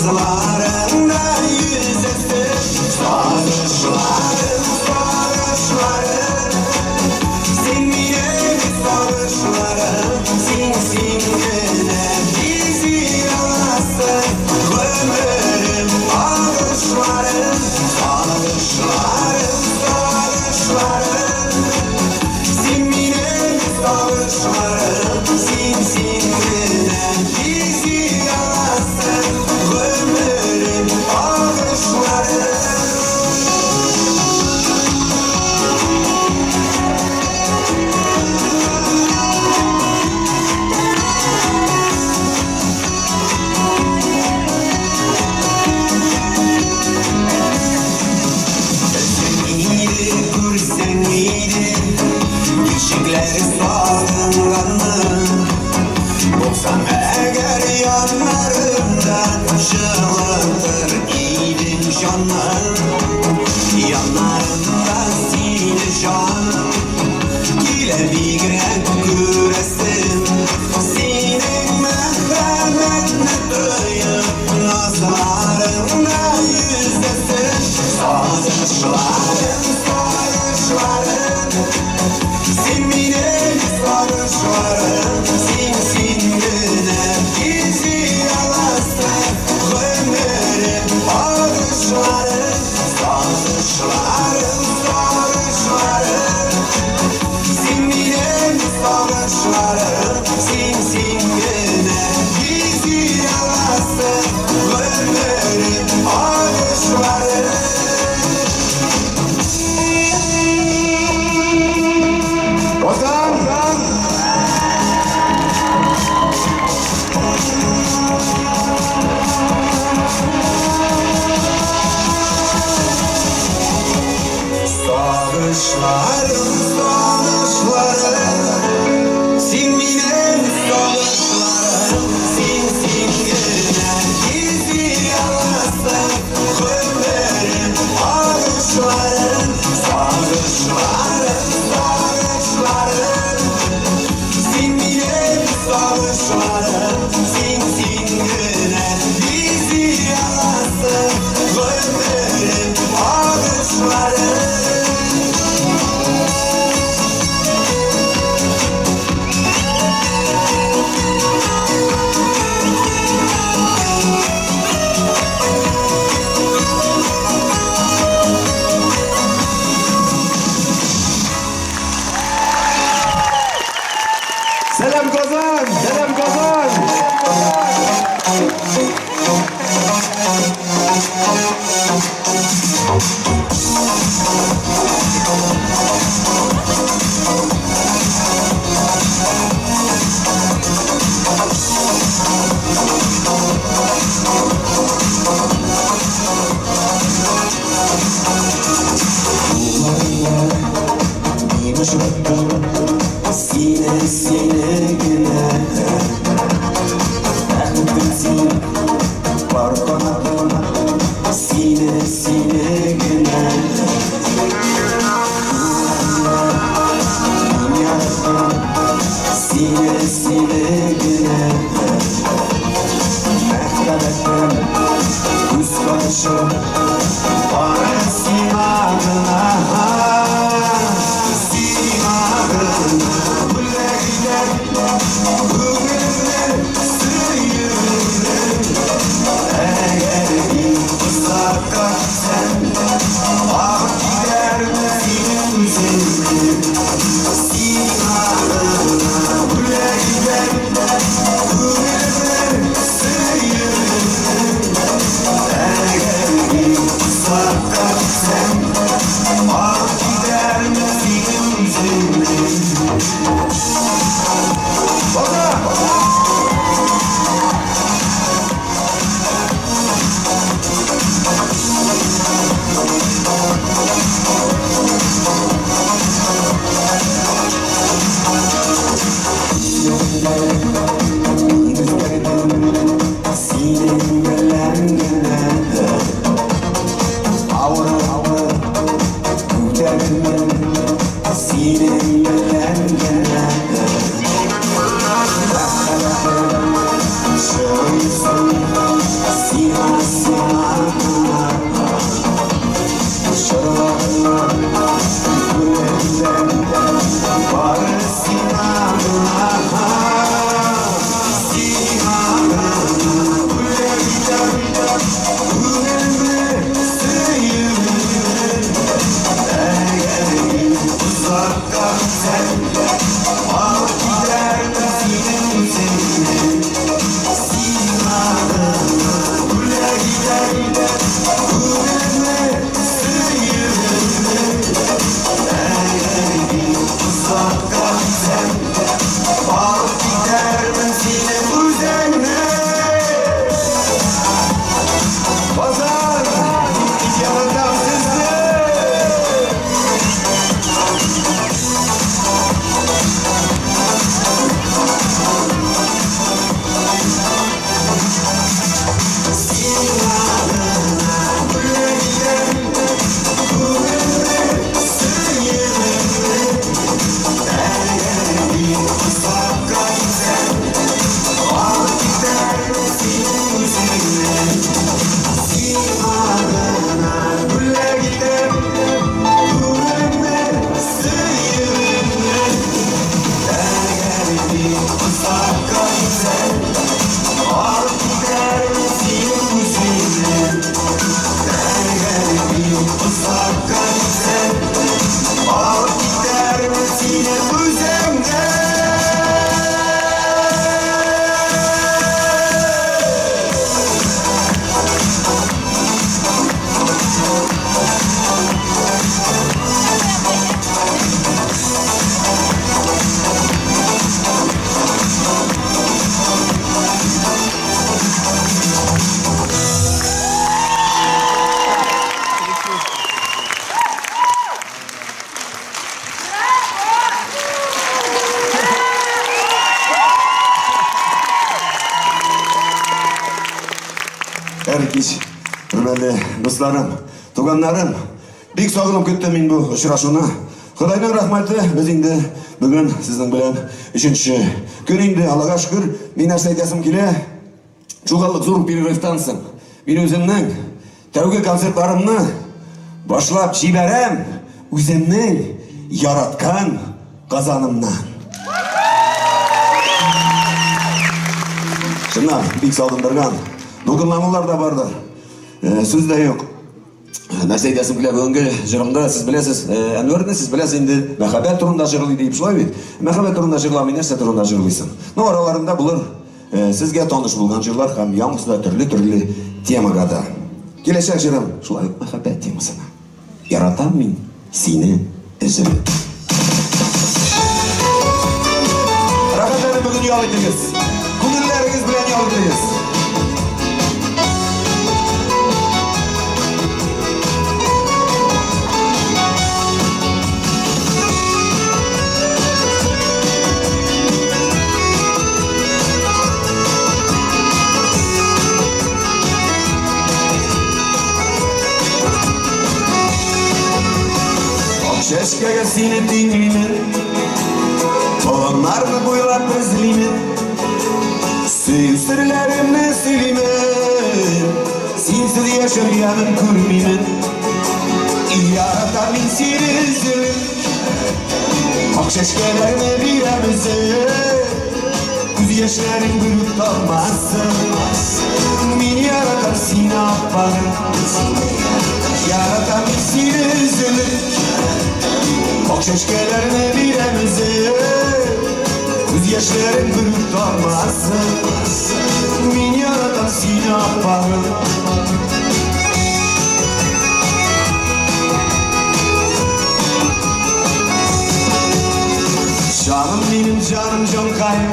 nazlarında yüzesin. Sarışlarım, sarışlarım, sinmine sarışlarım, sinsingine bizi yalasın. Ömrüm ağışlarım, sarışlarım, sarışlarım, sinmine sarışlarım, sinsingine bizi yalasın. Ömrüm ağışlarım. Işıkları sağlığından olsam eğer yanlarımdan şılındır iyiydin canlar. Yanlarımdan seni can ile bir renk güresim. Senin merhametine duyup nazlarında yüzdesin. Sarışlarım, sarışlarım, sinmine sarışlarım, sinsingine bizi yalasın. Ömrüm ağışlarım, sarışlarım, sarışlarım, sinmine sarışlarım, sinsingine bizi yalasın. Ömrüm ağışlarım. Ozan! Sarışlarım, sarışlarım, sinmine sarışlarım, sinsingine bizi yalasın. Ömrüm ağışlarım, sarışlarım, sarışlarım, sinmine sarışlarım, sinsingine bizi yalasın. Ömrüm ağışlarım. Selam Kazan! Selam Kazan! Sine sine güne Erdim var kanadına. Sine sine güne Sine sine güne Mehterden yüz karşı bana simadına. Give Эркич, hürmetli dostlarım, tuganlarım, bek sog'inib ketdim men bu uchrashuvni. Xudoning rahmati, biz endi bugun sizning bilan 3-kun endi Allohga shukr, men narsa aytasim kela. Chuqalliq zo'r pererivdan so'ng men o'zimning tavga konsertlarimni boshlab chibaram o'zimning yaratgan qozonimdan. Şundan bek sog'indirgan do'konlarlar da bardir. So'zda yo'q. Narsa aytasim kela bugungi jirimda siz bilasiz, Anvarni siz bilasiz endi muhabbat turida jig'li deb shulay. Muhabbat turida jig'lamay narsa turida jig'laysan. No oralarında bular sizga tanish bo'lgan jig'lar ham yolg'izda turli temaga da. Kelajak jirim shulay muhabbat temasini. Yaratan men seni izlab. Rahmatlarni bugun yo'ldingiz. Ko'ngillarınız bilan yo'ldingiz. Çeşkege seni dinleyim, olanlarını boylap özleyim, Süyü sırlarımı sileyim, sensiz yaşayanım kurmayayım. Yaratan ben seni üzülüm, ak çeşkelerine biremizim, göz yaşların bürüp kalmazsın. Beni yaratan seni affağın, yaratan ben seni üzülüm, ak çeşkelerine biremizim, göz yaşların bürüp kalmazsın. Beni yaratan seni affağın. Canım benim canım Cankayım,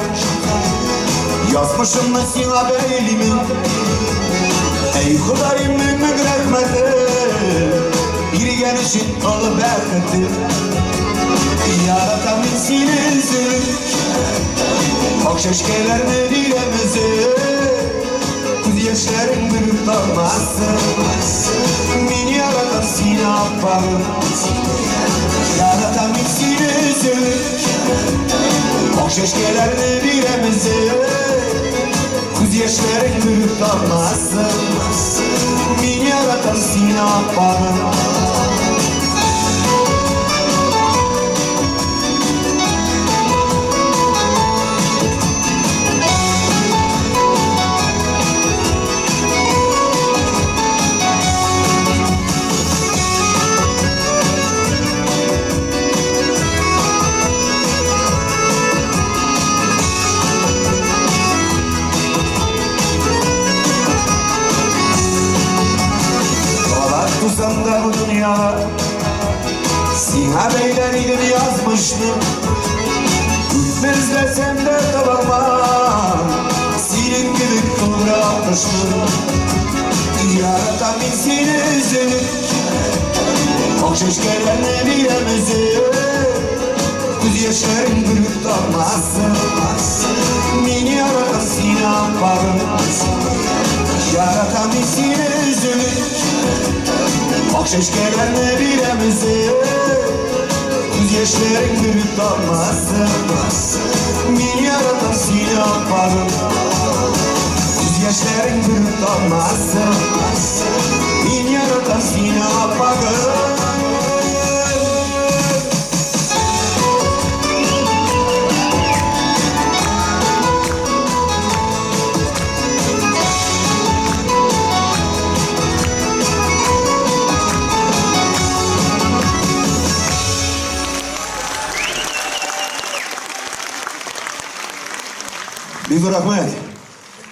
yazmışım da sana beyliyim. Ey Xudayım mümkün rahmeti, bir gelişin ol berketi. Yaratan ben seni üzülüm, ak şeşkelerine biremizim, göz yaşların bürüp kalmazsın. Beni yaratan seni affağın, yaratan ben seni üzülüm, ak şeşkelerine biremizim, göz yaşların bürüp kalmazsın. Beni yaratan seni affağın. Tutsam da bu dünyada Sina beyleriydim yazmıştım. Üzmezlesem de tabağıma senin gibi kıvratmıştım. Yaratan ben seni üzülüm, ak şeşkelerine biremizim, göz yaşların bürüp kalmazsın. Beni yaratan seni affağın, yaratan ben seni üzülüm, ak şeşkelerine biremizim, göz yaşların bürüp kalmazsın. Beni yaratan seni affağın, göz yaşların bürüp kalmazsın. Beni yaratan seni affağın.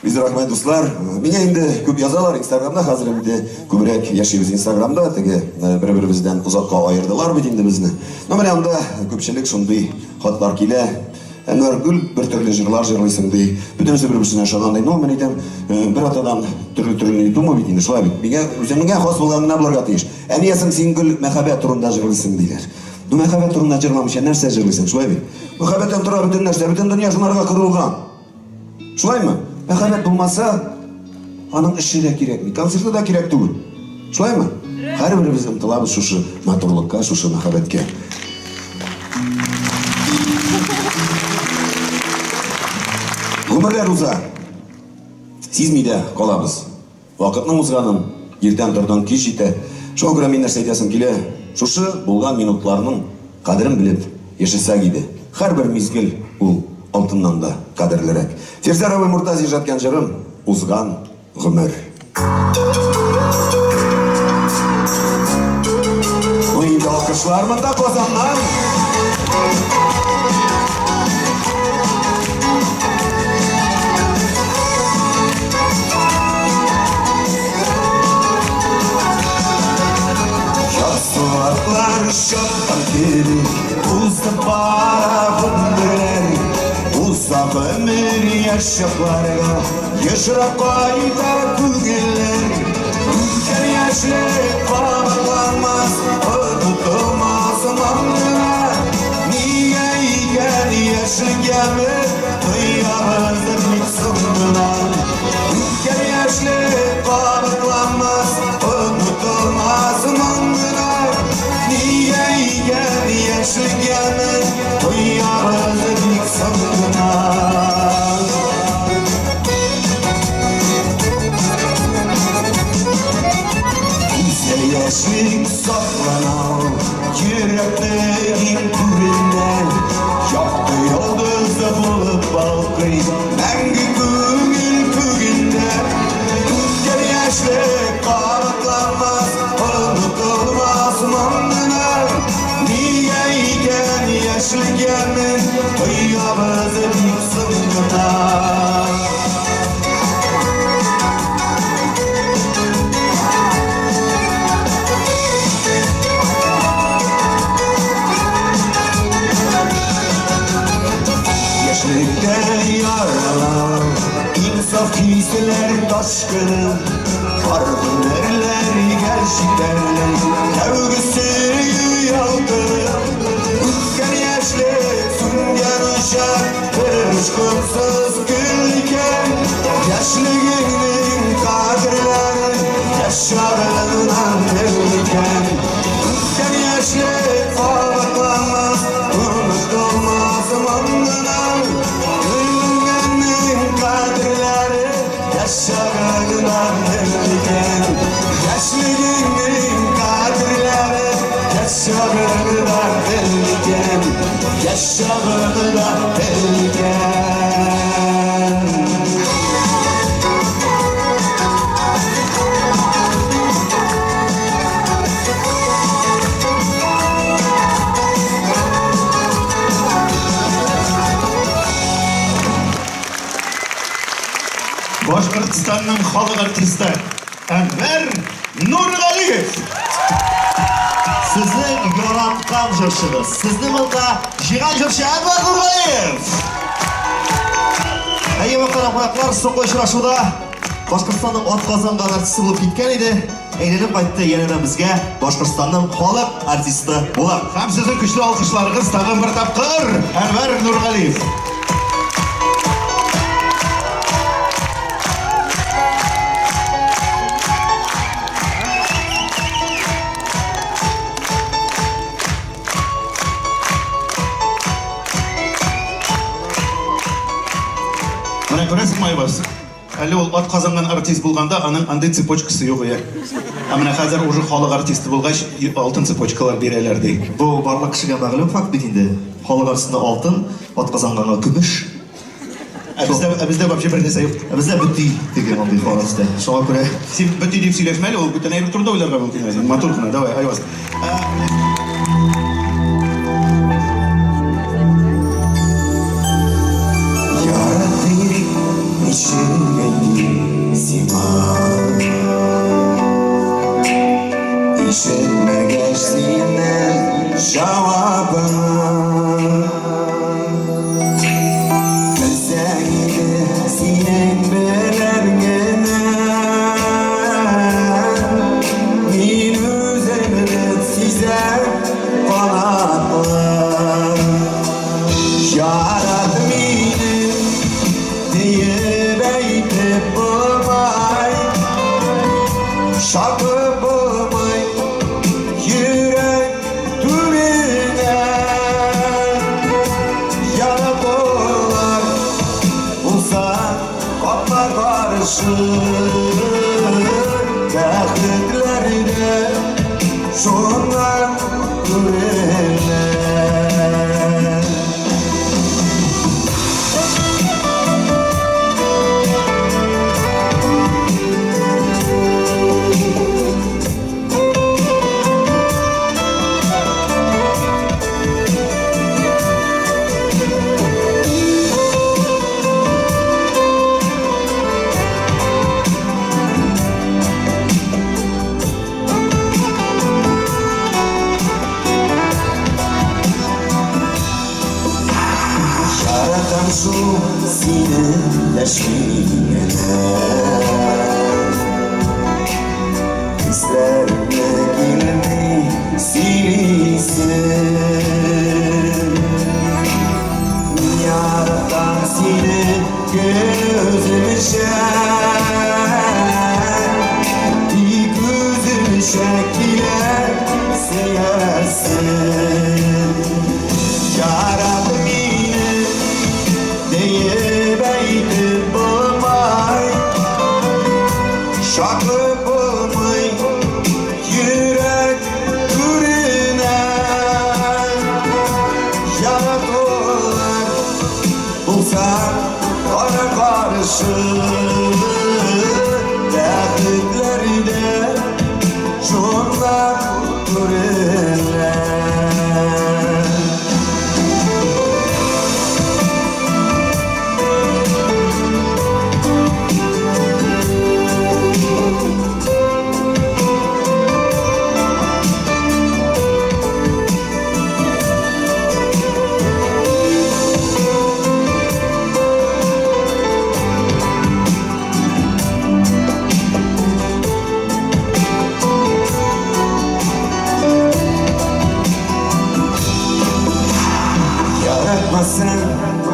Biz rahmet dostlar. Menga endi ko'p yozalar Instagramda, hozir endi ko'proq yashaymiz Instagramda. Bir-birimizdan uzoqqa ayirdilar bit endi bizni. Mana endi ko'pchilik shunday xatlar kela. Anvar gul bir turli jig'lar jig'laysan dey. Butunisi bir-birisidan shog'anday. Men aytam, bir otadan turli tuma bit endi shulay bit. Menga o'zimga xos bo'lgan narsalarga tegish. Aniyasing sen gul muhabbat turida jig'laysan deylar. Bu muhabbat turida jig'lamishga narsa jig'laysan shulay bit. Muhabbatdan turib butun narsa, butun dunyo shularga qurilgan. Şulaymi? Muhabbat bulmasa Aның işi de kerakmi, konserti de kerek түгел. Шулаймы? Һәрберебез ынтылабыз шушы матурлыкка, шушы мәхәббәткә. Гомерләр уза. Сизми дә калабыз. Вакытның узганын иртән тордан кич җитә. Шуңа күрә мин нәрсә әйтәсем килә. Шушы булган минутларның кадерен белеп яшәсәк иде. Һәрбер мизгел ул алтыннан да кадерлерәк. Фирзарова Муртаз иҗаткан җырым узган гомер. Инде алкышлар монда Казаннан. Yaslarlar şaptan kiri, uzun para bunlar. Uzak ömür yaşaklarga, yaşıra kayda kugiller. Ülker yaşlık bağlanmaz, unutulmaz zamanına. Niye iken yaşın gelmez, duyamazdır hiç sonuna. Ülker yaşlık bağlanmaz, unutulmaz zamanına. Niye iken yaşın gelmez, duyamazdır hiç sonuna. Yaşlık saklanan yüreklerin türünden yaktı yıldızı bulup balkayım Mengi kugil kuginde Kugel yaşlık kanıtlanmaz unutulmaz mandına Niye iken yaşlı gelmez Kıyamazı bir sınırına yaralar, insaf hisseler taşkını Karbın erler, gerçeklerle Tevgüsü yaldırır Üsker yaşlık, süngen uşak Kırışkınsız gülken Yaşlığının kadirleri Yaşarından evliken Üsker yaşlık, ağlatlanmaz Unutulmaz zamanına Yaşarından evliken Yaşlılığının kadirleri Yaşarından evliken Yaşarından evliken Башкортстанның халық артисты Әнвәр Нурғалиев. Сезнең яраткан җырчыгыз, сезне монда җыйган җырчы Әнвәр Нурғалиев. Әйе, вакытлар соңгы очрашуда Башкортстанның атказанган артисты булып киткән иде. Әйләнеп кайтты янә безгә Башкортстанның халык артисты булып. Һәм сезнең көчле алкышларыгыз тагын бер тапкыр Әнвәр Нурғалиев. Күрәсең майбас, әле ул атказанган артист булганда, аның андай цепочкасы юк иде. Менә хәзер уже халык артисты булгач, алтын цепочкалар бирәләр ди. Бу барлык кешегә мәгълүм факт бит инде. Халык арасында алтын, атказанганга көмеш. Бездә вообще бер нәрсә юк. Бездә бөти дигән андый фарасты. Шуңа күрә син бөти дип сөйләшмәле, ул бүтән әйбер турында уйларга мөмкин иде. Матур гына, давай, айваз. Güzel Şaklı bulmay yürek gürüne yaradılar bulsan bana karşı dertleri de şunlar gürüne. Yaratmasın,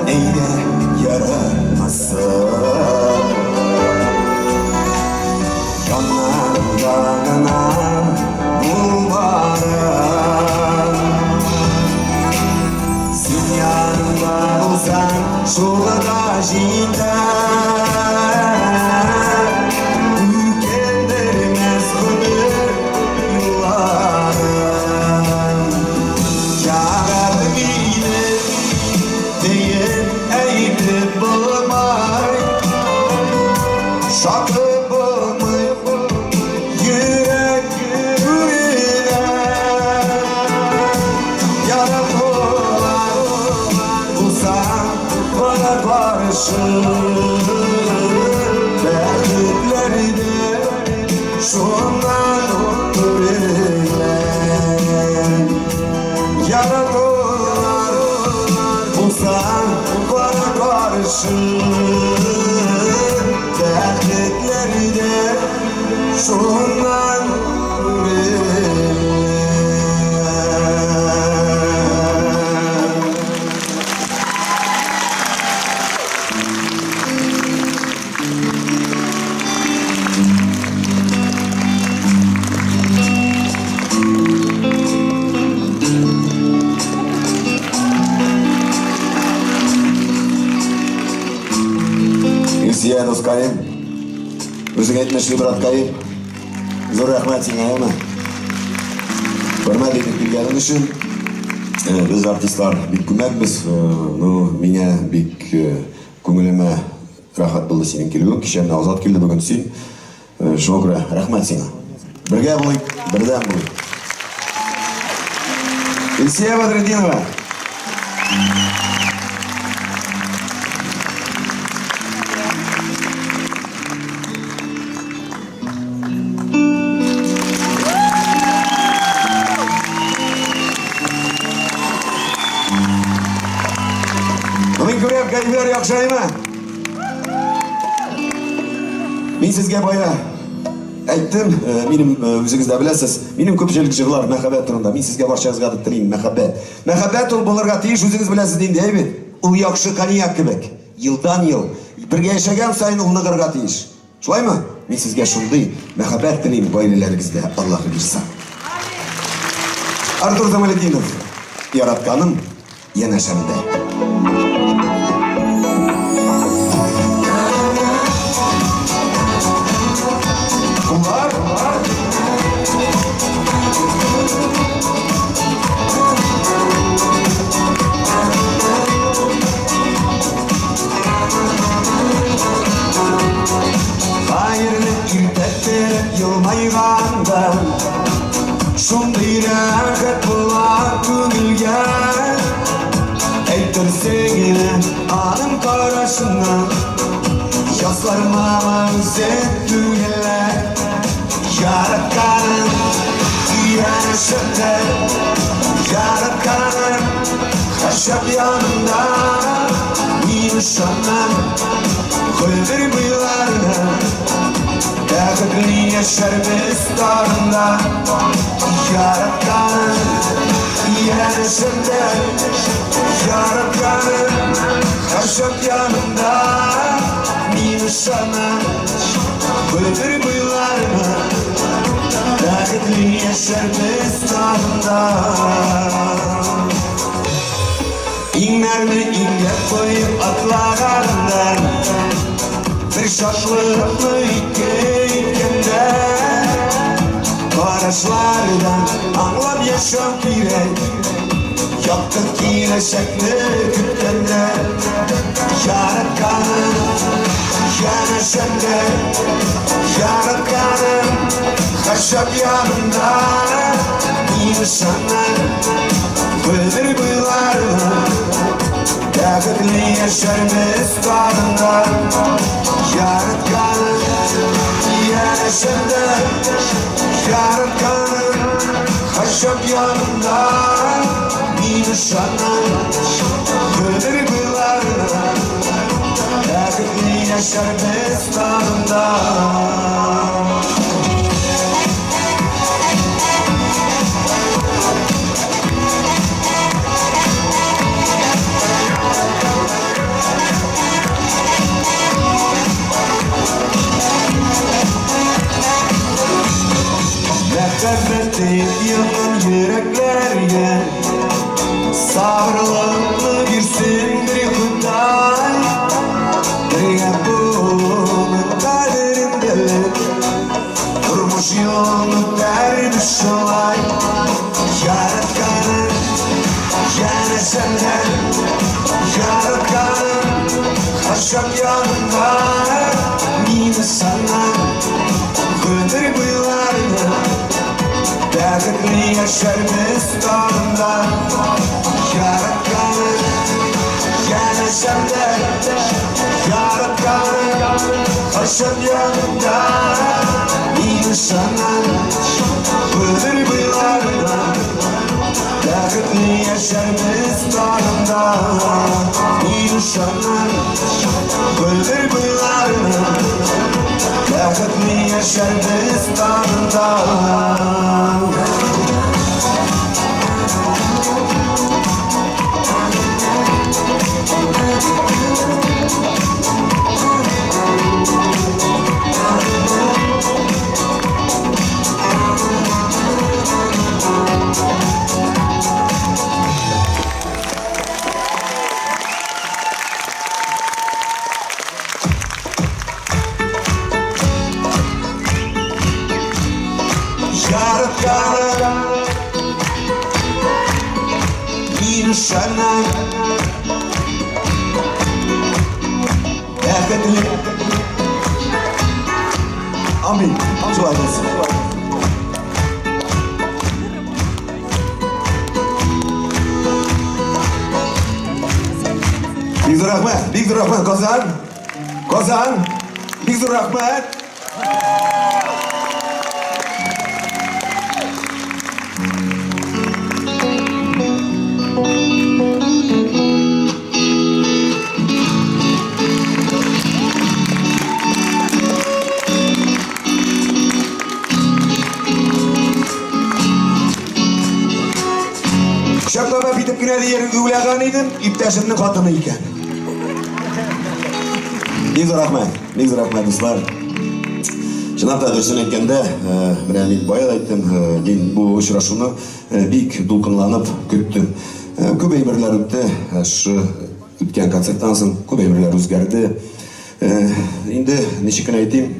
eyle yaratmasın. Yanlarına bulvarım. Sen yanımda olsan şurada jinde. Ülkendirmez kıdır yıllarım. Yaradım yine değil eğitip bulmay. Şaklı bulmay yürek gürüne. Yaradılar bulsan bana karşı dertleri de şunlar gürüne. Yaradılar bulsan bana karşı dertleri de şundan gürüne. Илсия доскайым, өзің айтмеші браткайым, зор рахмет сеңа ема. Hürmet edip bilgenin için biz artistlar bik kömekmiz. Mine bik көңіліме рахат болды сенің келуің. Кешемне Азат келді бүгін сен. Шуңа күрә рахмет сеңа. Бірге болайық, бірден болайық. Илсия Бадретдинова. Мен көрем, кәдімдер яқшаймы? Мен сізге бая айттым, менің өзіңіз де білесіз, менің көпшілік жырлар мәхәббәт турында. Мен сізге баршаңызға да тілеймін мәхәббәт. Мәхәббәт ол болырға тиіш, өзіңіз білесіз деймін де, әйбет. Ол яқшы коньяк кебек. Йылдан йыл бірге яшәгән сайын ул нығырға тиіш. Шулаймы? Мен сізге шундый мәхәббәт тілеймін гаиләләрегездә. Аллаһы бирсә. Артур Замалетдинов, яратканым янәшәмдә. Yılmayğandan şunday rəğət bular könülgə. Eytirseğine anım qarasından yazlarıma özet düğülər. Yaratkanın yanışıqda, yaratkanın xəşəb yanında. Nişanım güldür bıylarına, Dağıtlı yaşar mestarında. Yaratkanın yanışında, yaratkanın xəşəb yanında. Nişanım güldür bıylarına, Dağıtlı yaşar mestarında. İnlerimi inge koyup atlağandan bir şaşlıklı ike yaşam kirek Yaptık yine şekli kütlende Yaratkanım yana sende Yaratkanım haşap yanımda İnsanlar Kıldır bıylarına Dağıtlı yaşarımız bağında Yaratkanım yana sende Yaratkanım haşap yanımda İnsanlar Kıldır bıylarına Dağıtlı yaşarımız bağında Nefretin yanan yüreklerge Savrılıklı girsin bir kuday Diye bunun kaderinde Durmuş yolunu dermiş olay Yaratkanım yana senden Yaratkanım haşap yanında İnsanlar Kıldır bıylarına Dağıtlı yaşarımız bağında Yaratkanım yana senden Yaratkanım haşap yanında İnsanlar Kıldır bıylarına Dağıtlı yaşarımız bağında İnsanlar Kıldır bıylarına Dağıtlı yaşarımız bağında Yaratkanım İnsanlar Dağıtlı Amin Dua edilsin Bizdur rahmet Bizdur rahmet Kozan Kozan Bizdur rahmet Şapkama bitip güne diye uğulagan idim, iptaşımның katını iken. Bizdur rahmet dostlar. Şınapta dürüsün etkende, ben bayağı ayттım, ben bu uçraşуны bik dulkınlanıp küttüm. Көп әйберләр үтте, şu үткен концерттан соң көп әйберләр үзгәрде. Инде ничек кенә әйтим,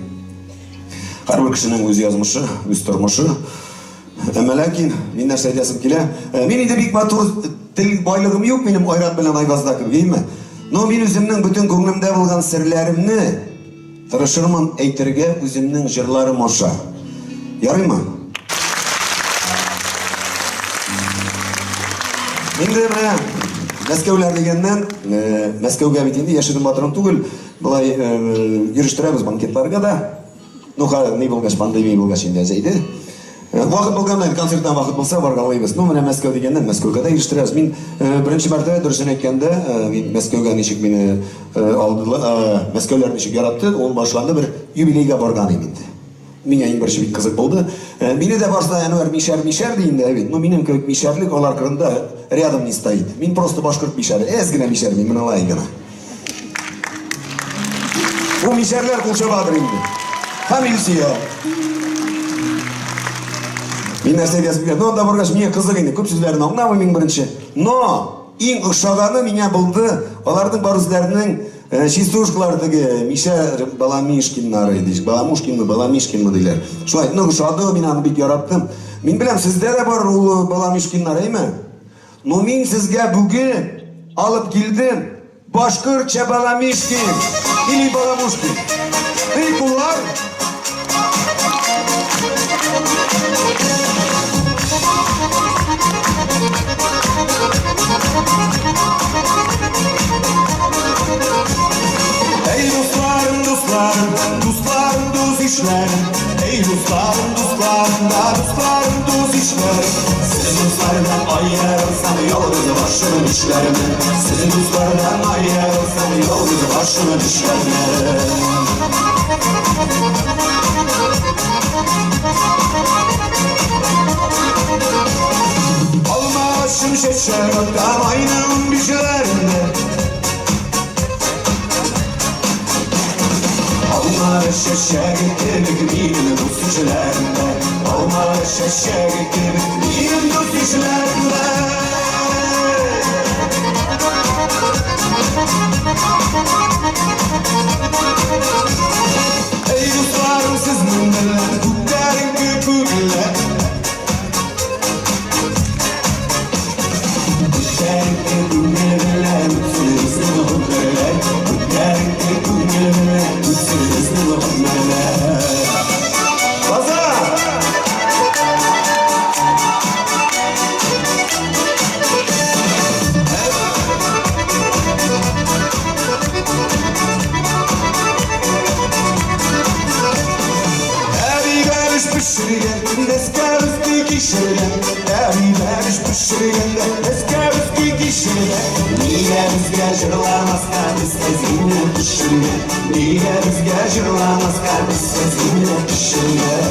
һәрбер кешенең үз язмышы, үз тормышы. Әмма ләкин мин нәрсә әйтәсем килә. Мин инде бик матур тел байлыгым юк, минем айрат белән айвазда кебегейме. Но мин үземнең бөтен күңелемдә булган серләремне тырышырмын әйтергә үземнең җырларым аша. Ярыймы? Инде менә Мәскәүләр дигәннән, Мәскәүгә бит инде яшерен батырым түгел. Булай йөрүштерәбез банкетларга да. Ну, ни булгач, пандемия булгач инде әзәйде. Вакыт булганда, концерттан вакыт булса баргалыйбыз. Ну, менә Мәскәү дигәннән Мәскәүгә дә йөрүштерәбез. Мин беренче мәртәбә дөресен әйткәндә, мин Мәскәүгә ничек мине алдылар, Мәскәүләр ничек яратты, ул башланды бер юбилейгә барган идем инде. Миңа иң беренче бик кызык булды. Мине дә барса Әнвәр Мишәр дигәндә бит. Ну, минем кебек мишәрлек алар кырында рядом не стоит. Мин просто башкорт мишәре, әз генә мишәр мин менә лай гына. Бу мишәрләр кулчабадыр инде. Һәм илсия. Мин нәрсә диясем килә. Ну, да баргач миңа кызык инде. Күп сүзләрне аңламыйм мин беренче. Но иң охшаганы миңа булды. Аларның бар үзләренең Чистушкалардагы Миша Баламишкиннары дейш. Баламушкинмы, Баламишкинмы дейлер. Шу айтны ошады, мен аны бик яраттым. Мен билем, сездә дә бар ул Баламишкиннар, әйме? Но мин сезгә бүген алып килдем башкортча Баламишкин или Баламушкин. Эй, куллар! Ey dostlarım, dostlarım, dostlarım, dost işlerim. Ey dostlarım, dostlarım, da dostlarım, dost işlerim. Sizin dostlardan ayırırsam yolunuz başımın işlerim. Sizin dostlardan ayırırsam yolunuz başımın işlerim. Alma başım şeşer, tam aynım bir şeylerinde. Alma şeşe getirdik benim dost işlerinde. Alma şeşe getirdik benim dost işlerinde. Ey dostlarım siz minneler, kutlarım köpükler. Kutlarım köpükler, kutsuzlu hukuklar. Kutlarım köpükler, kutsuzlu hukuklar. Baza! Pişirigen, eskavski kişirigen. Evi veriş pişirigen, eskavski kişirigen. Niye bizge jırlamaz kalbis ezine pişirigen. Niye bizge jırlamaz kalbis ezine pişirigen.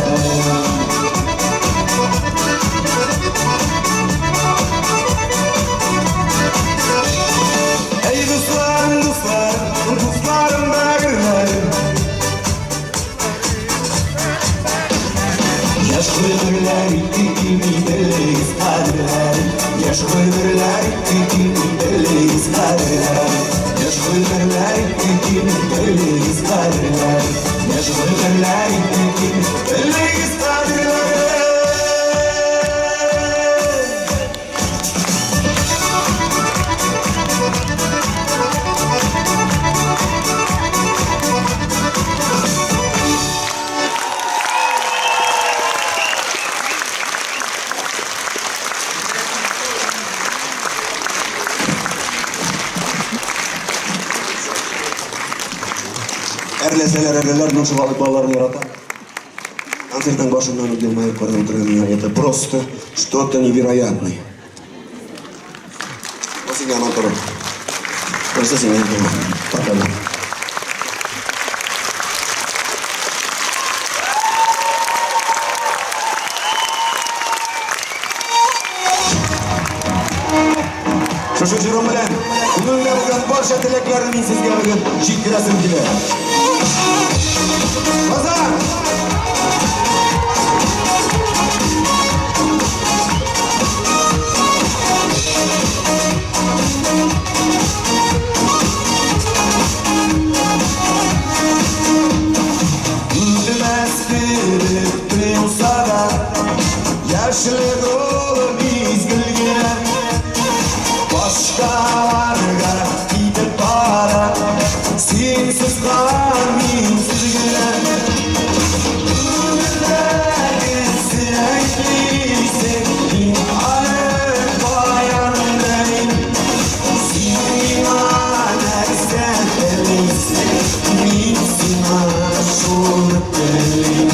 Ey dostlarım, dostlarım, dostlarım bağırlarım. Yaş ömürler ikimi belliyiz kaderler. Yaş ömürler ikimi belliyiz kaderler. Yaş ömürler ikimi belliyiz kaderler. Yaş ömürler ikimi belliyiz kaderler. Erleseler erleler nuşuvalık ballarını yaratan. Концертның башынан удалмай көріп отырған это просто что-то невероятное. Осыған отырып. Просто сенен пока. Шушы жырым белән күңелдә булган барча теләкләрне мин сезгә бүген җиткерәсем килә. Базар! Yaşlı dolu biz gülgüler. Başkalarga gidip para. Sensiz kalan minsiz güler. Ömürlerde sürekliyse alep bayan benim. Sinan ersen elise min sinan şurup benim.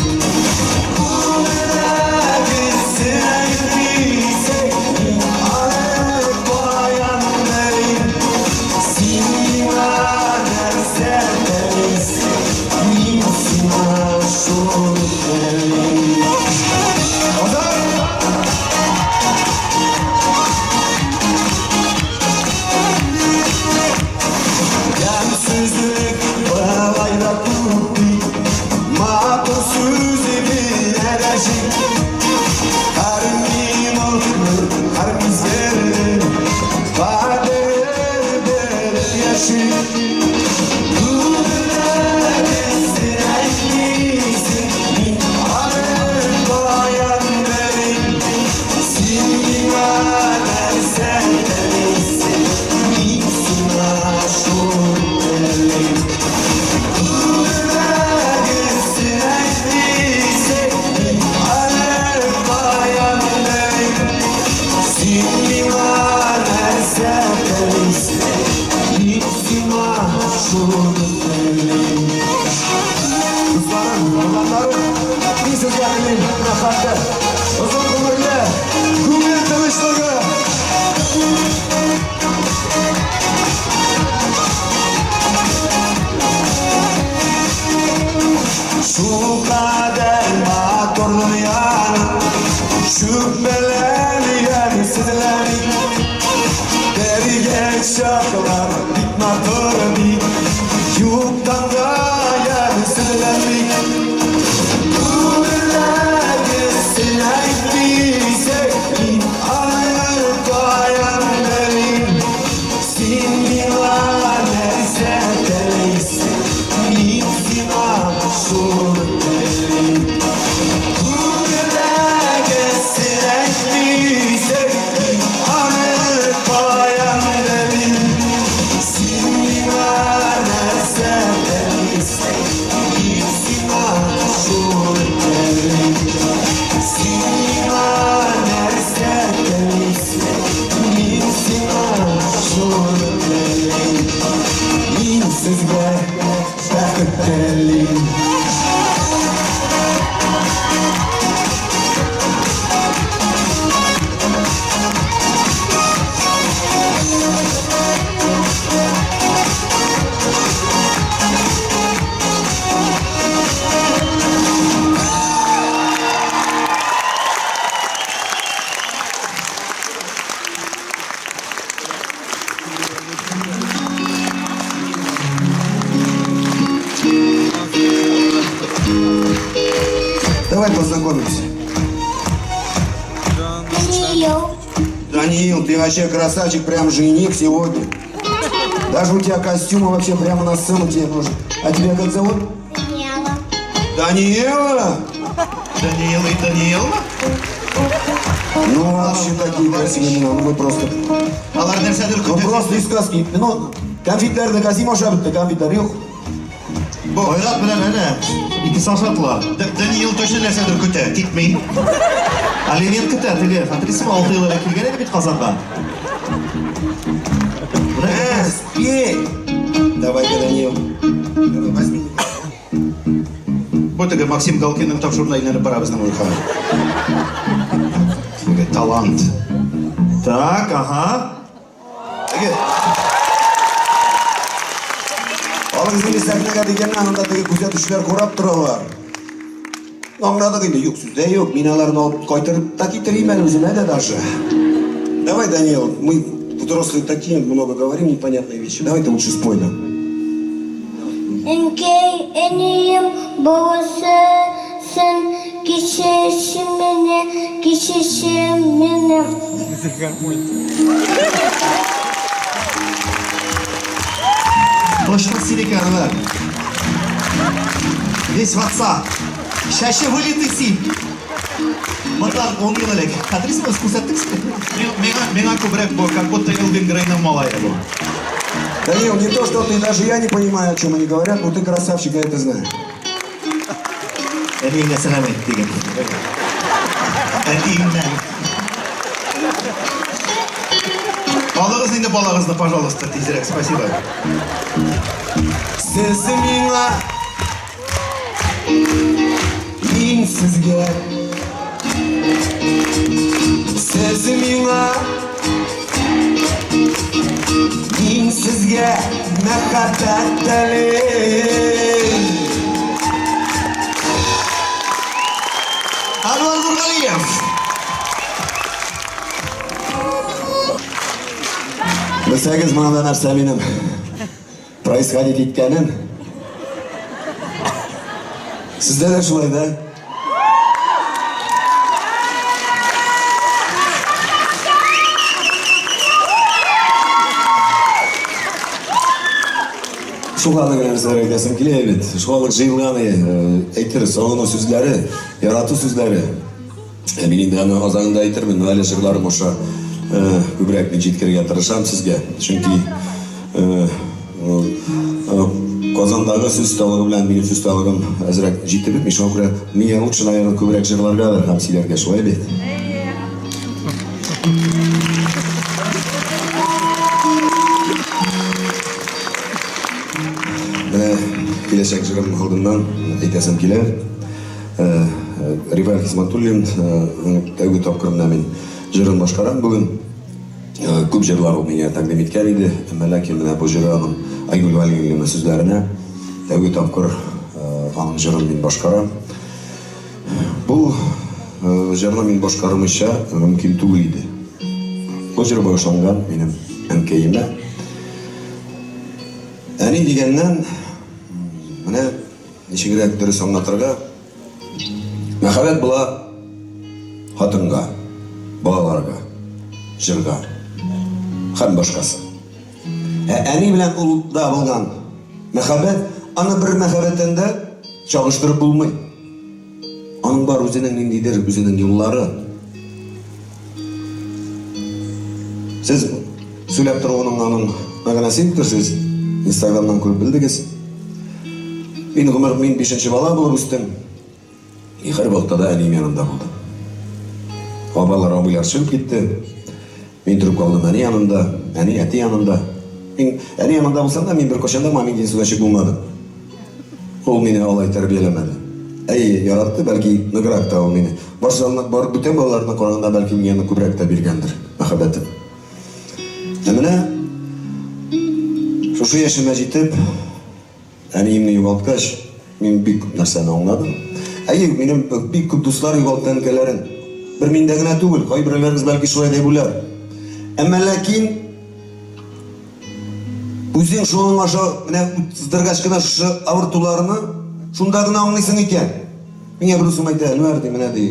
sizga tilayman rohatda, uzun umrga, ko'ngil tinchligi. Şu kadar matur dünyanın, şu belediyen sizlerin, derige şarkılar bitmadır bir, yuktan gayen sizlerin. Bu belediye silaytıysak, anır gayen benim, sindiler neyse deliyse, İnsan şurada bu belege silektiyse anır bayan demin sindiler neyse deliyse İnsan şurada sindiler neyse deliyse İnsan şurada İnsizge bakıtteliyim. Давай познакомимся. Даниил. Даниил, ты вообще красавчик, прям жених сегодня. Даже у тебя костюмы вообще прямо на сцену тебе нужен. А тебя как зовут? Даниэла. Даниэла? Даниил и Даниил. Ну, вообще такие красивые имена, ну вы просто... Алар нәрсәдер Ну, көтә. просто из сказки. Ну, конфетлерді казим аша бітті, конфетлер yok. Бу Айрат белән әнә ике сашатлар. Даниил точно нәрсәдер көтә, китми. Алимент көтә, теге Фатрисова 6 елга килгән иде бит Казанга. Спей! Давай-ка, Даниил. Давай, возьми. Бу теге Максим Галкинның тапшыруына әйләнеп барабыз нәм уйха. Талант. Так, ага. Теге. Алыңызды сәхнәгә дигәннән анда теге күзәтүчеләр карап торалар. Аңладык инде, юк сүздә юк, мин аларны алып кайтырып та китерим әле үземә дә даже. Давай, Даниил, мы взрослые такие, много говорим непонятные вещи. Давай ты лучше спой нам. Enkey eniyim babasısın kişişimini. Точно силиканlar. Весь в отца. Шашы вылитый си. Мытлар 10 ел элек. Фатрисова күрсәттеңсезме? Миңа күбрәк бу, как будто Элвин Грейның малае бу. Даниил, не то, что ты, даже я не понимаю, о чем они говорят, но ты красавчик, я это знаю. Әниеңә сәлам әйт дигән. Әниеңнән. Алыгыз инде балагызны, пожалуйста, тизрәк. Спасибо. Сез миңа, мин сезгә. Сез миңа, мин сезгә мәхәббәт телим. Анвар Нургалиев. Білсәгіз, мынада нәрсә минем происходить еткәнен. Сездә дә шулай да? Шуңа гына нәрсәләр әйтәсем килә бит. Шуңа җыелган әйтер, сагыну сүзләре, ярату сүзләре. Мин инде аны азагында әйтермен, әле җырларым аша күбрәк җиткерергә тырышам сезгә. Чөнки Казандагы сүз талыгы белән минем сүз талыгым әзрәк җитеп бит. Шуңа күрә миңа лучше, наверное, күбрәк җырларга һәм сөйләргә шулай бит. Менә киләчәк җырым алдыннан әйтәсем килә. Рифаил Хисматуллин тәүге тапкырында мин җырын башкарам бүген. Күп җырлар ул миңа тәкъдим иткән иде, әмма ләкин менә бу җыры аның Айгөл Вәлиевнаның сүзләренә тәүге тапкыр аның җырын мин башкарам. Бу җырны мин башкармыйча мөмкин түгел иде. Бу җыр башланган минем әнкәемә. Әни дигәннән менә ничегрәк дөрес аңлатырга, мәхәббәт була хатынга, балаларга, җырга һәм башкасы. Әни белән улда булган мәхәббәт, аны бер мәхәббәттән дә чагыштырып булмый. Аның бар үзенең ниндидер үзенең юллары. Сез сөйләп торуның аның мәгънәсен күрсез, Инстаграмнан күреп белдегез. Мин 5нче бала булып үстем. Һәр вакытта әним янында булды. Абалар, абыйлар чыгып китте. Мин торып калдым әни янында, әни әти янында. Мин әни янында булсам да мин бер качанда мамин сүзәчек булмадым. Ул мине алай тәрбияләмәде. Яратты, бәлки ныграк та ул мине. Башалынып бар бүтән балаларына караганда бәлки миңа күбрәк тә биргәндер мәхәббәтен. Менә шушы яшемә җитеп, әниемне югалткач, мин бик күп нәрсәне аңладым. Минем бик күп дуслар югалткан әнкәләрен. Бер миндә генә түгел, кайберләрегез бәлки шулай дип уйлар. Әмма ләкин үзең шуның аша менә үтздергәч кына шушы авыртуларны шунда гына аңлыйсың икән. Миңа бер усым әйтә, "Әлвәр ди, менә ди,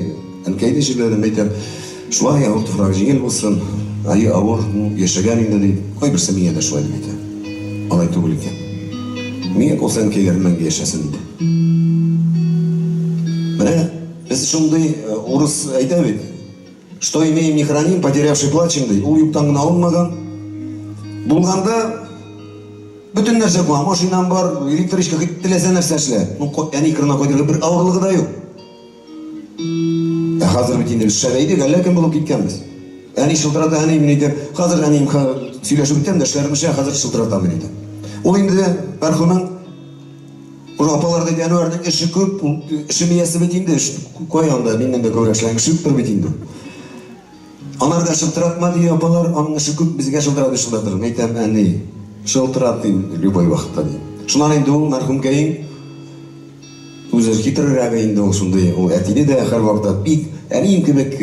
әнкәйне җирләдем", әйтәм. "Шулай ул туфрак җиңел булсын, авыр, яшәгән инде" ди. Кайберсе миңа да шулай дип әйтә. Алай түгел икән. Миңа калса әнкәйләр мәңге яшәсен диде. Менә без шундый урыс әйтә бит. "Что имеем, не храним, потерявший плачем" ди. Ул юктан гына алынмаган. Булганда бүтән нәрсә була, машинам бар, электричка теләсә нәрсә эшлә. Әни кырына кайтырга бер авырлыгы да юк. Хәзер бит инде без шәбәйдек, ләкин булып киткәнбез. Әни шылтырата, әни мин әйтә, хәзер әнием сөйләшеп беткән дә эшләремчә хәзер шылтырата мин әйтә. Ул инде мәрхүмнең Ул апалар да Әнвәрнең эше күп, эше миясе бит инде, каян миннән дә күбрәк эшләгән кеше юктыр бит инде. Анарга шылтыратма ди апалар, аның эше күп, безгә шылтырат шылтыратыр. Әйтәм, әни, шылтырат ди любой вакытта ди. Шуннан инде ул мәрхүмкәйин үзе хитррәк инде ул шундый, ул әтине дә һәр вакытта бик әнием кебек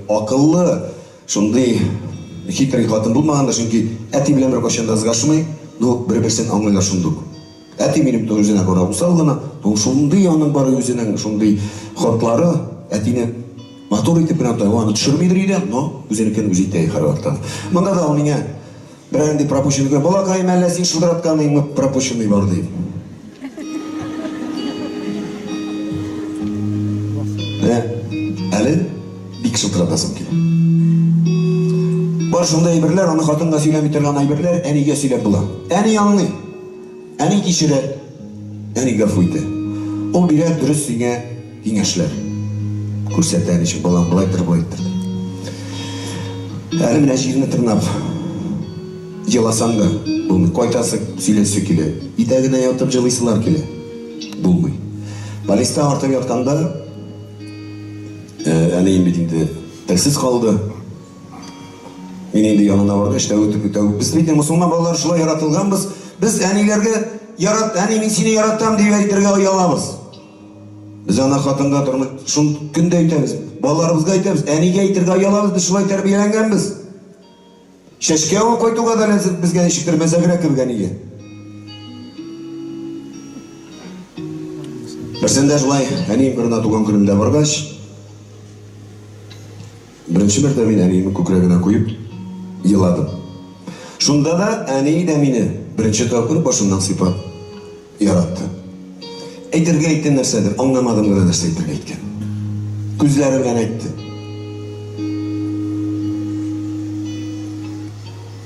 акыллы, шундый хитрый хатын булмаганда, чөнки әти белән бер кашында згашмый, бер-берсен аңлыйлар шундук. Әти минем то үзенә карап усал гына, ул шундый аның бары үзенең шундый хатлары, әтине матур итеп генә аны төшермидер иде, но үзенекен үзе итә һәр вакытта. Монда да ул миңа берәнди пропущенный, балакай мәллә син шылтыратканың пропущенный бар ди. Әле бик шылтыратасым килә. Бар шундай әйберләр, аны хатынга сөйләми торган әйберләр әнигә сөйләп була. Әни аңлый. Әни кичерә, әни гафу итә. Ул бирә дөрес сиңа киңәшләр. Күрсәтә ничек балам булайтыр. Әле менә җирне тырнап еласаң да булмый. Кайтасы сөйләсе килә. Итәгенә ятып җылыйсылар килә. Булмый. Балиста артып ятканда әнием бит инде телсез калды. Мин инде янына баргач та үтеп без бит мусулман балалар шулай яратылганбыз. Biz әниләргә әни мин сине яратам дип әйтергә уялабыз. Без ана хатынга тормыш шун көндә әйтәбез. Балаларыбызга әйтәбез, әнигә әйтергә уялабыз, без шулай тәрбияләнгәнбез. Шәшкә ул кайтуга да ләззәт безгә ничектер мәзәгрәк кебек әнигә. Берсендә шулай әнием кырына туган көнемдә баргач, беренче мәртәбә мин әниемне күкрәгенә куеп еладым. Шунда да әни дә мине беренче тапкыр башымнан сыйпап яратты. Әйтергә әйткән нәрсәдер, аңламадым гына нәрсә әйтергә әйткән. Күзләре белән әйтте.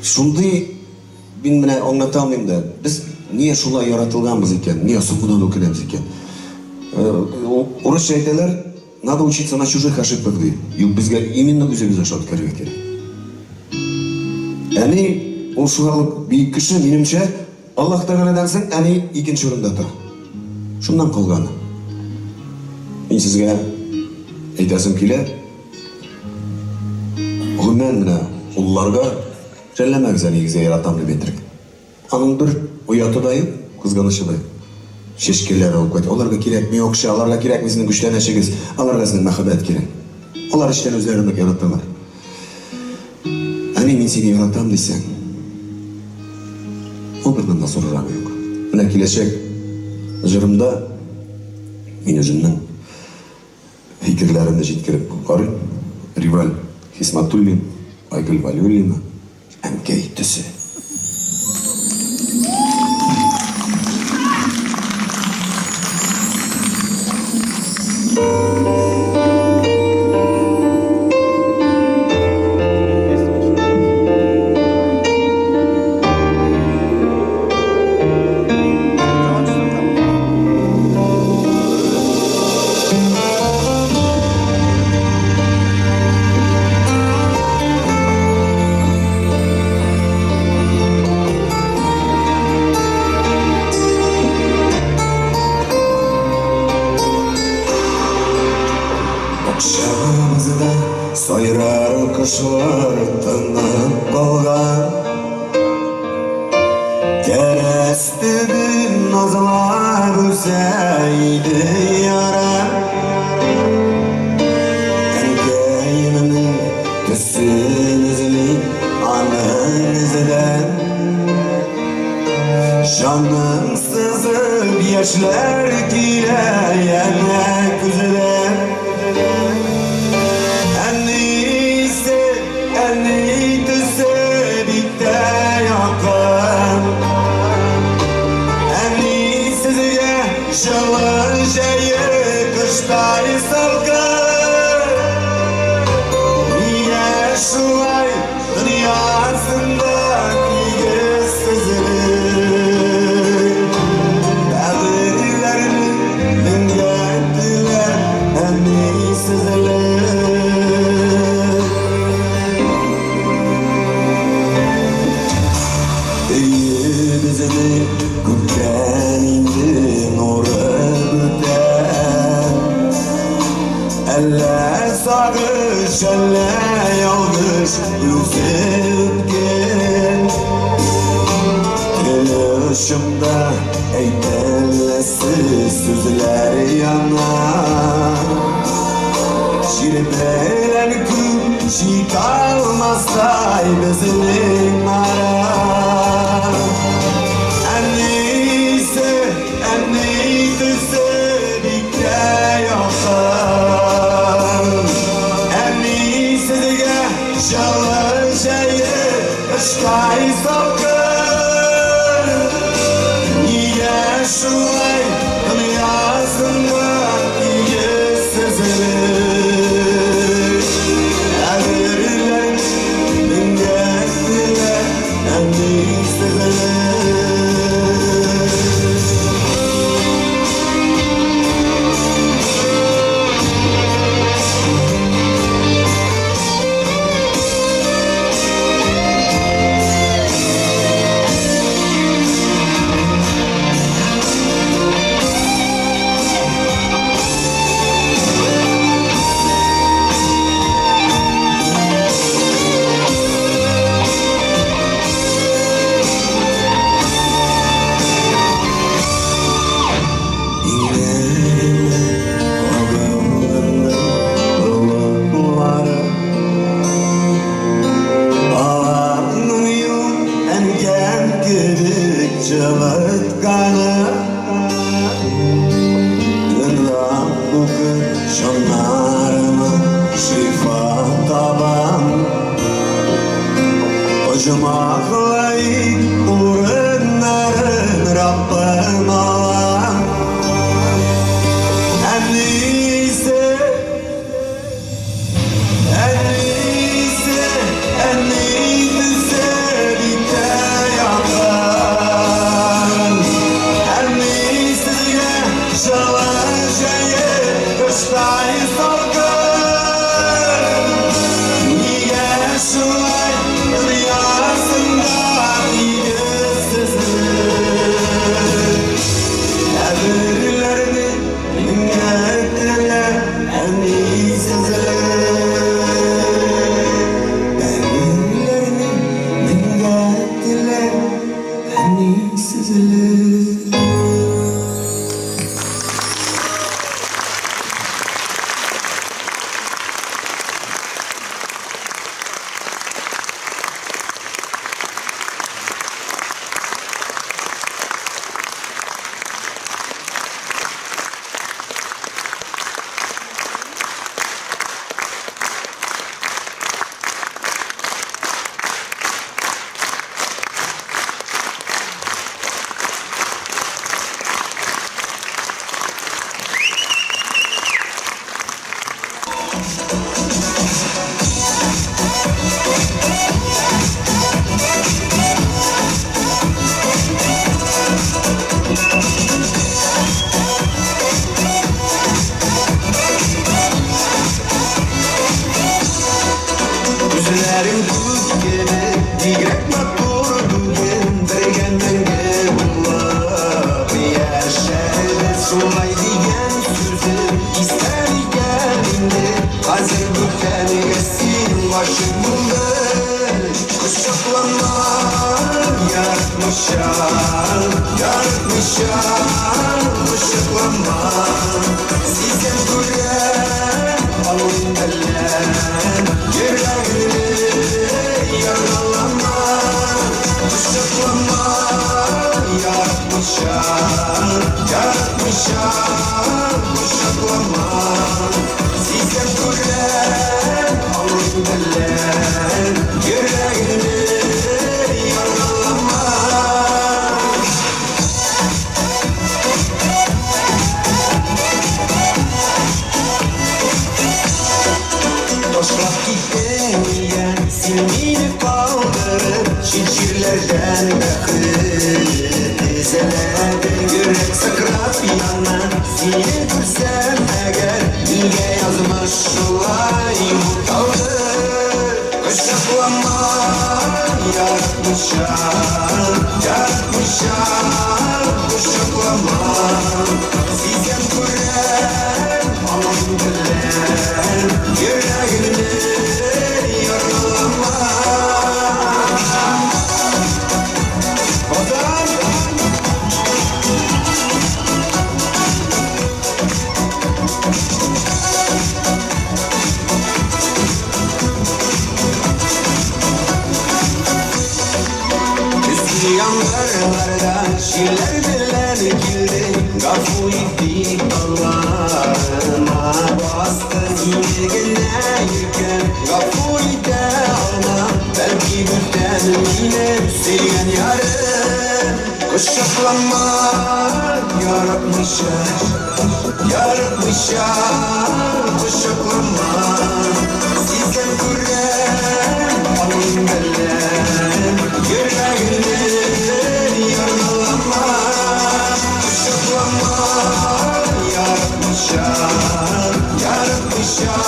Шундый мин менә аңлата алмыйм да, без нигә шулай яратылганбыз икән, нигә соңыннан үкенәбез икән. Урысча әйтәләр, надо учиться на чужих ошибках ди. Юк, безгә именно үзебез аша үткәрергә кирәк. Әни ул шулай бик кеше, минемчә, Аллаһ Тәгаләдән соң әни икенче урында тора. Шуннан калган. Мин сезгә Әйтәсем килә. Гүмән менә улларга жәлләмәгез нигезе яратам дип әйтер. Аның бер уяты да юк, кызганышы да юк. Шешкеләр алып кайт. Аларга кирәкми акча, аларга кирәкми сезнең güчләнәчегез, аларга сезнең мәхәббәт кирәк. Алар эштән үзләренә яраталар. Әни мин сине яратам дисәң, ул бернәм дә сорарга юк. Менә киләчәк җырымда мин үземнең фикерләремне җиткереп карыйм. Риваль Хисматуллин, Айгөл Валиуллина, Әнкәй төсе. Akşamızda sayrar kışlar tınıp kalgan Kerestibin nazlar üseydi yaram Enkeyiminin tüsünüzün anınızdan Canım sızıp yaşlar gireyemek üzere Şelle yalgış yüzüp gel Kılışımda eytelesiz sözler yanar Şirbelen küm çıkalmazsay bizning aram Enniyse dikte yakar Şalır şehir ışkay salkır Niye şulay dünyasında iyi sezilir Evirler mingetliler emni sezilir Acımaklayıp uğrunların Rabbim alam Enniyse bite yakar Enniyse şalan şehir kışkay salkır Niye şulay dünyasında Üzlerim tükkeni, digrek maturu düğün, bergenmenge bullap, yaşardı sulay diyen sözüm, ister ikeninde, hazır büken yesin başımda, kuşaklanma, yaratmışam, kuşaklanma, sizden gülen, alın delen, yüreğini yaralama, kuşaklama, yaratmışam, kuşaklama, sizden gülen, alın delen, yüreğini yaralama. Toşlak gitmeyen silmini kaldırıp şişirlerden bakıp dizelerde yürek sakrap yanan seni görsem eğer niye yazmış şulay bu tavır kışaklama yaratmışam kışaklama sizden gören aman bilen yüreğini yaralama. Ozan! Yanlardan şiirler bilen kildi Gafu ettik Allah'ıma bastı yüreğine yürken Gafu ite alma belki bütten yine sevgen yarım Kuşaklama yaratmışam kuşaklama sizden gören alın belen yüreğini yaralama kuşaklama yaratmışam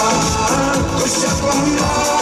kuşaklama